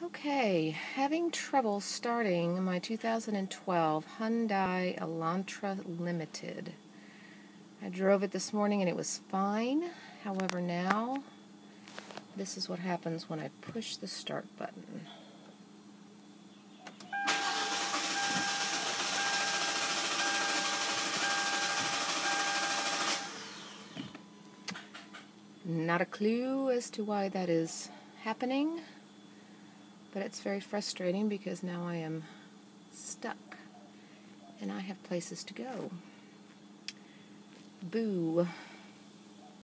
Okay, having trouble starting my 2012 Hyundai Elantra Limited. I drove it this morning and it was fine. However, now this is what happens when I push the start button. Not a clue as to why that is happening, but it's very frustrating because now I am stuck and I have places to go. Boo.